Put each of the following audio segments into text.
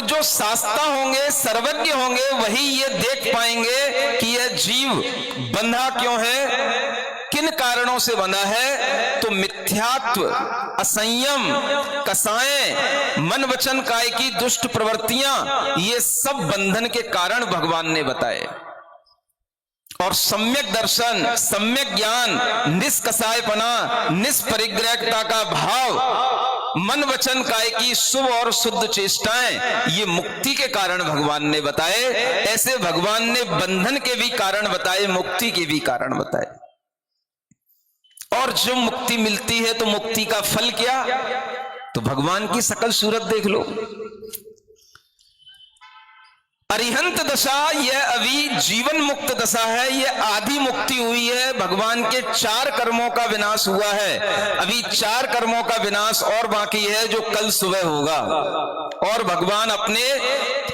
और जो शास्ता होंगे, सर्वज्ञ होंगे, वही ये देख पाएंगे कि यह जीव बंधा क्यों है, किन कारणों से बंधा है। तो मिथ्यात्व, असंयम, कसाएं, मन वचन काय की दुष्ट प्रवृत्तियां, ये सब बंधन के कारण भगवान ने बताए। और सम्यक दर्शन, सम्यक ज्ञान, निष्कसायपना, निष्परिग्रहता का भाव, मन वचन काय की शुभ और शुद्ध चेष्टाएं, ये मुक्ति के कारण भगवान ने बताए। ऐसे भगवान ने बंधन के भी कारण बताए, मुक्ति के भी कारण बताए। और जो मुक्ति मिलती है तो मुक्ति का फल क्या, तो भगवान की सकल सूरत देख लो। अरिहंत दशा यह अभी जीवन मुक्त दशा है, यह आधी मुक्ति हुई है। भगवान के 4 कर्मों का विनाश हुआ है, अभी 4 कर्मों का विनाश और बाकी है, जो कल सुबह होगा। और भगवान अपने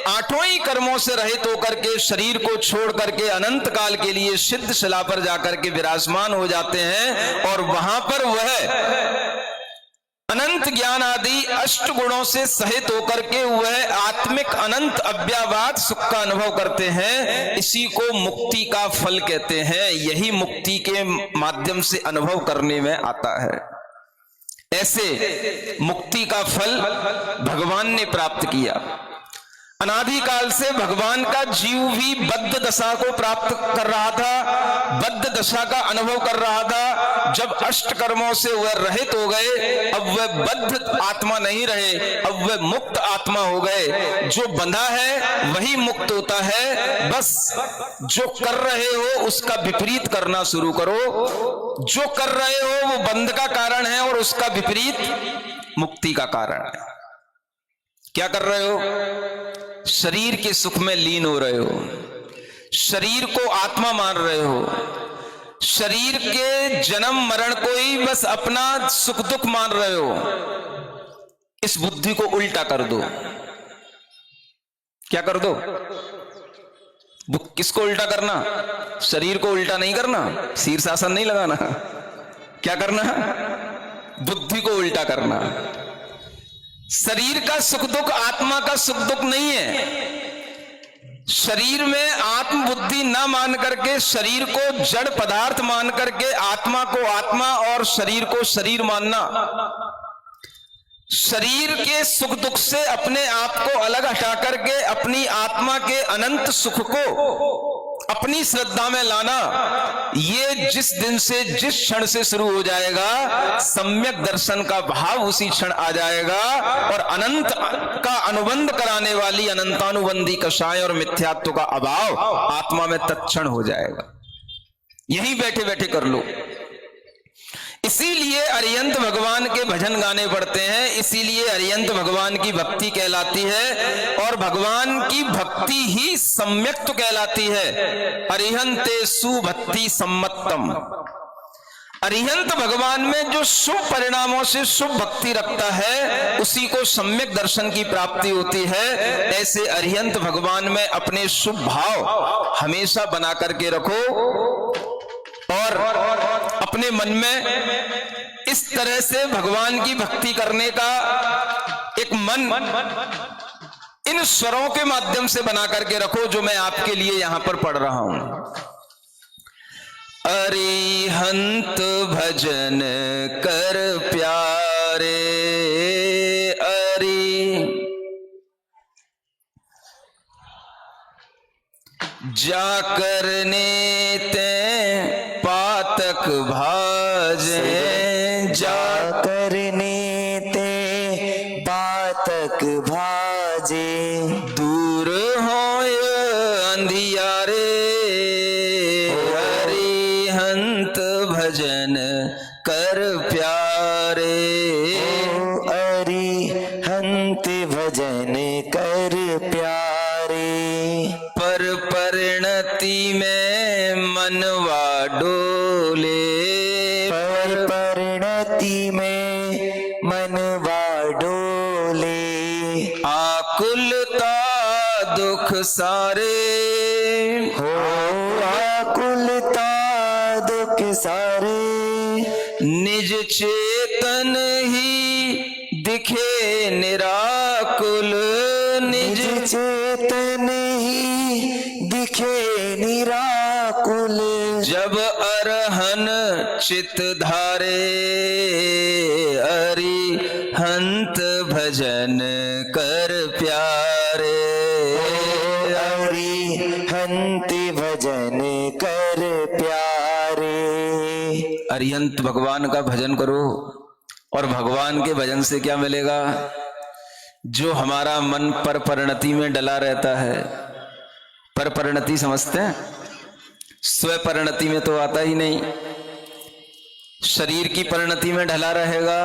8 ही कर्मों से रहित होकर के शरीर को छोड़ करके अनंत काल के लिए सिद्ध शिला पर जाकर के विराजमान हो जाते हैं। और वहां पर वह अनंत ज्ञान आदि 8 गुणों से सहित होकर के वह आत्मिक अनंत अव्यावाद सुख का अनुभव करते हैं। इसी को मुक्ति का फल कहते हैं। यही मुक्ति के माध्यम से अनुभव करने में आता है। ऐसे मुक्ति का फल भगवान ने प्राप्त किया। अनादिकाल से भगवान का जीव भी बद्ध दशा को प्राप्त कर रहा था, बद्ध दशा का अनुभव कर रहा था। जब 8 कर्मों से वह रहित हो गए, अब वह बद्ध आत्मा नहीं रहे, अब वह मुक्त आत्मा हो गए। जो बंधा है वही मुक्त होता है। बस जो कर रहे हो उसका विपरीत करना शुरू करो। जो कर रहे हो वो बंध का कारण है और उसका विपरीत मुक्ति का कारण है। क्या कर रहे हो? शरीर के सुख में लीन हो रहे हो, शरीर को आत्मा मान रहे हो, शरीर के जन्म मरण को ही बस अपना सुख दुख मान रहे हो। इस बुद्धि को उल्टा कर दो। क्या कर दो? किसको उल्टा करना? शरीर को उल्टा नहीं करना, शीर्षासन नहीं लगाना। क्या करना? बुद्धि को उल्टा करना। शरीर का सुख दुख आत्मा का सुख दुख नहीं है। शरीर में आत्म बुद्धि न मान करके, शरीर को जड़ पदार्थ मान करके आत्मा को आत्मा और शरीर को शरीर मानना, शरीर के सुख दुख से अपने आप को अलग हटा करके अपनी आत्मा के अनंत सुख को अपनी श्रद्धा में लाना, ये जिस दिन से, जिस क्षण से शुरू हो जाएगा, सम्यक दर्शन का भाव उसी क्षण आ जाएगा। और अनंत का अनुबंध कराने वाली अनंतानुबंधी कषाय और मिथ्यात्व का अभाव आत्मा में तत्क्षण हो जाएगा। यहीं बैठे बैठे कर लो। इसीलिए अरियंत भगवान के भजन गाने पड़ते हैं, इसीलिए अरियंत भगवान की भक्ति कहलाती है। और भगवान की भक्ति ही सम्यक्त्व कहलाती है। अरिहंते सुभक्ति सम्मतम। अरिहंत भगवान में जो शुभ परिणामों से शुभ भक्ति रखता है, उसी को सम्यक दर्शन की प्राप्ति होती है। ऐसे अरिहंत भगवान में अपने शुभ भाव हमेशा बना करके रखो और अपने मन में इस तरह से भगवान की भक्ति करने का एक मन इन स्वरों के माध्यम से बना करके रखो, जो मैं आपके लिए यहां पर पढ़ रहा हूं। अरिहंत भजन कर प्यारे, जाकर नेते पातक भाजे, जाकर नेते पातक भाजे। दूर हो अंधियारे, अरिहंत भजन कर प्यारे। अरिहंत भजन कर प्यारे। पर परिणति में मनवा डोले, पर परिणति में मनवा डोले। आकुलता दुख सारे, हो आकुलता दुख सारे। निज चेतन ही दिखे निराकुल, निज चेतन ही दिखे निराकुल। जब अरहन चित धारे अरिहंत भजन कर प्यारे। अरिहंत भजन कर प्यारे। अरिहंत भगवान का भजन करो, और भगवान के भजन से क्या मिलेगा? जो हमारा मन पर परिणति में डला रहता है, पर परिणति समझते हैं, स्व परिणति में तो आता ही नहीं, शरीर की परिणति में ढला रहेगा,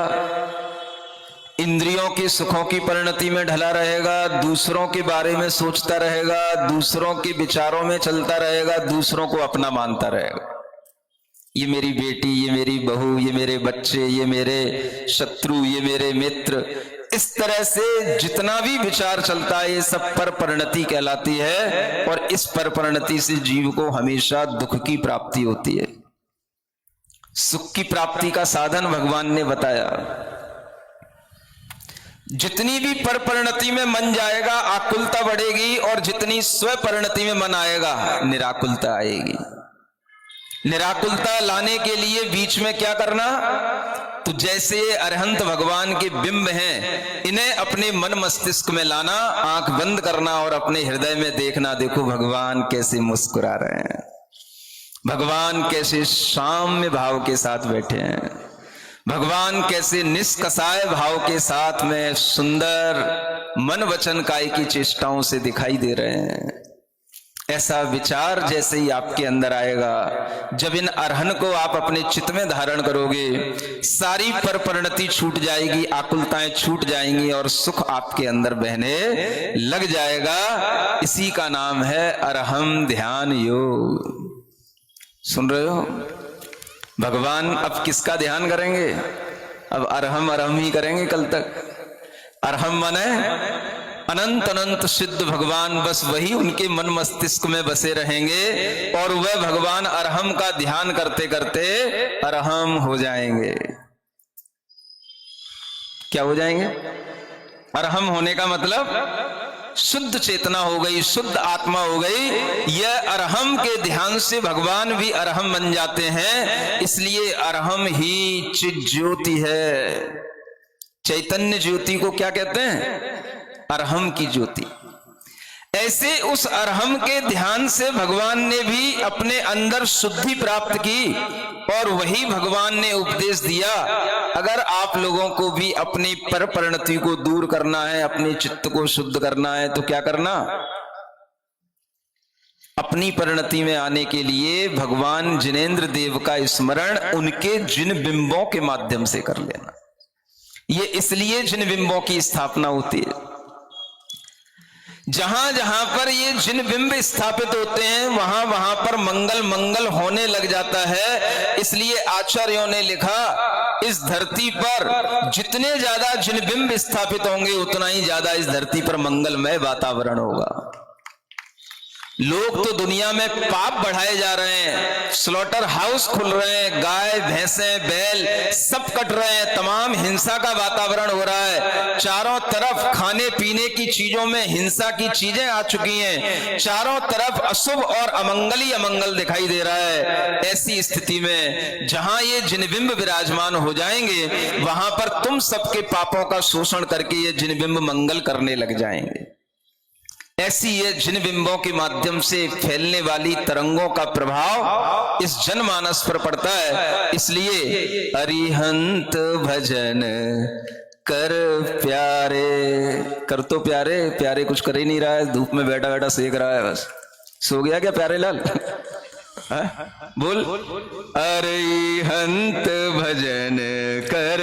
इंद्रियों के सुखों की परिणति में ढला रहेगा, दूसरों के बारे में सोचता रहेगा, दूसरों के विचारों में चलता रहेगा, दूसरों को अपना मानता रहेगा। ये मेरी बेटी, ये मेरी बहू, ये मेरे बच्चे, ये मेरे शत्रु, ये मेरे मित्र, इस तरह से जितना भी विचार चलता है ये सब पर परिणति कहलाती है। और इस पर परिणति से जीव को हमेशा दुख की प्राप्ति होती है। सुख की प्राप्ति का साधन भगवान ने बताया। जितनी भी पर परिणति में मन जाएगा आकुलता बढ़ेगी, और जितनी स्व परिणति में मन आएगा निराकुलता आएगी। निराकुलता लाने के लिए बीच में क्या करना? तो जैसे ये अरहंत भगवान के बिंब हैं, इन्हें अपने मन मस्तिष्क में लाना, आंख बंद करना और अपने हृदय में देखना, देखो भगवान कैसे मुस्कुरा रहे हैं, भगवान कैसे साम्य भाव के साथ बैठे हैं, भगवान कैसे निष्कसाय भाव के साथ में सुंदर मन वचन काय की चेष्टाओं से दिखाई दे रहे हैं। ऐसा विचार जैसे ही आपके अंदर आएगा, जब इन अरहन को आप अपने चित्त में धारण करोगे, सारी पर परिणति छूट जाएगी, आकुलताएं छूट जाएंगी और सुख आपके अंदर बहने लग जाएगा। इसी का नाम है अरहम ध्यान योग। सुन रहे हो? भगवान अब किसका ध्यान करेंगे? अब अरहम ही करेंगे कल तक। अरहम माने अनंत अनंत सिद्ध भगवान, बस वही उनके मन मस्तिष्क में बसे रहेंगे और वह भगवान अरहम का ध्यान करते करते अरहम हो जाएंगे। क्या हो जाएंगे? अरहम होने का मतलब शुद्ध चेतना हो गई, शुद्ध आत्मा हो गई। यह अरहम के ध्यान से भगवान भी अरहम बन जाते हैं। इसलिए अरहम ही चित ज्योति है। चैतन्य ज्योति को क्या कहते हैं? अरहम की ज्योति। ऐसे उस अरहम के ध्यान से भगवान ने भी अपने अंदर शुद्धि प्राप्त की और वही भगवान ने उपदेश दिया, अगर आप लोगों को भी अपनी पर परिणति को दूर करना है, अपने चित्त को शुद्ध करना है, तो क्या करना? अपनी परिणति में आने के लिए भगवान जिनेंद्र देव का स्मरण उनके जिन बिंबों के माध्यम से कर लेना। ये इसलिए जिन बिंबों की स्थापना होती है। जहां जहां पर ये जिन बिंब स्थापित होते हैं वहां वहां पर मंगल मंगल होने लग जाता है। इसलिए आचार्यों ने लिखा, इस धरती पर जितने ज्यादा जिन बिंब स्थापित होंगे उतना ही ज्यादा इस धरती पर मंगलमय वातावरण होगा। लोग तो दुनिया में पाप बढ़ाए जा रहे हैं, स्लॉटर हाउस खुल रहे हैं, गाय भैंसे बैल सब कट रहे हैं, तमाम हिंसा का वातावरण हो रहा है। चारों तरफ खाने पीने की चीजों में हिंसा की चीजें आ चुकी हैं। चारों तरफ अशुभ और अमंगल ही अमंगल दिखाई दे रहा है। ऐसी स्थिति में जहां ये जिनबिंब विराजमान हो जाएंगे वहां पर तुम सबके पापों का शोषण करके ये जिनबिंब मंगल करने लग जाएंगे। ऐसी ये जिन बिंबों के माध्यम से फैलने वाली तरंगों का प्रभाव इस जनमानस पर पड़ता है। इसलिए अरिहंत भजन कर प्यारे। कर तो प्यारे, प्यारे कुछ कर ही नहीं रहा है, धूप में बैठा बैठा सेक रहा है, बस सो गया क्या प्यारे लाल? बोल, अरिहंत भजन कर।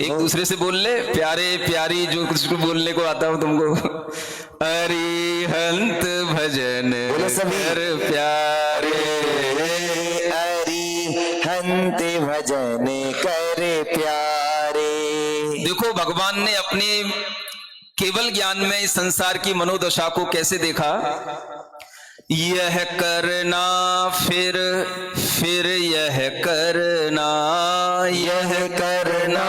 एक दूसरे से बोल ले, प्यारे प्यारी, जो कुछ बोलने को आता हो तुमको। अरिहंत भजन कर प्यारे, अरिहंत भजन कर प्यारे। देखो भगवान ने अपने केवल ज्ञान में इस संसार की मनोदशा को कैसे देखा। यह करना फिर यह करना, यह करना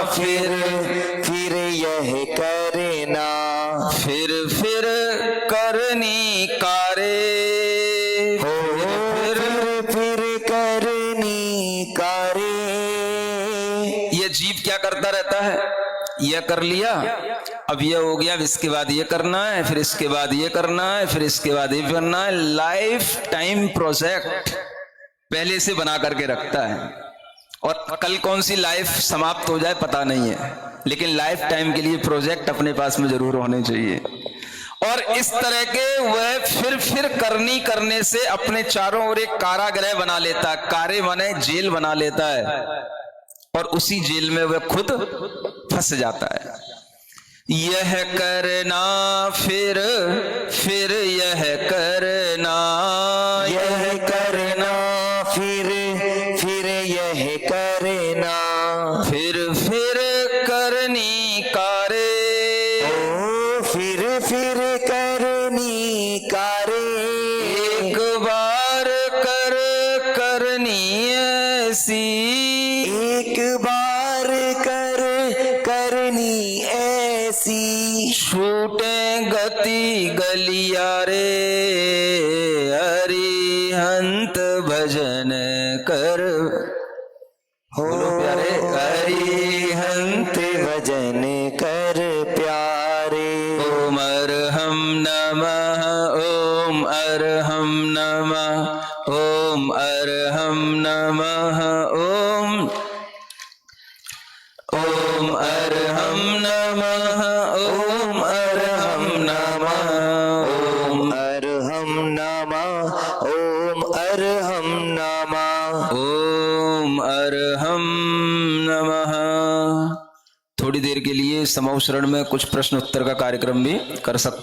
फिर यह करना, फिर करनी कारे, फिर करनी कारे। ये जीव क्या करता रहता है, यह कर लिया, अब यह हो गया, इसके बाद ये करना है, फिर इसके बाद ये करना है, फिर इसके बाद ये करना है। लाइफ टाइम प्रोजेक्ट पहले से बना करके रखता है, और कल कौन सी लाइफ समाप्त हो जाए पता नहीं है, लेकिन लाइफ टाइम के लिए प्रोजेक्ट अपने पास में जरूर होने चाहिए। और इस तरह के वह फिर करने से अपने चारों ओर एक कारागृह बना लेता है, कारे माने जेल बना लेता है, और उसी जेल में वह खुद फंस जाता है। यह करना फिर यह करना, यह करना फिर यह करना। फिर करनी कारे, ओ फिर करनी कारे। एक बार करनी ऐसी, एक बार करनी ऐसी। छूटे गति गलियारे, अरिहंत भजन कर। बोलो प्यारे, अरिहंत भजन कर प्यारे। ओम अरहम नमः, ओम अरहम नमः, ओम अरहम नमः, ओम अरहम नमः, ओम अरहम नमः, ओम अरहम नमः, ओम अरहम नमः। ओम अरहम नमः। थोड़ी देर के लिए समूह शरण में कुछ प्रश्न उत्तर का कार्यक्रम भी कर सकते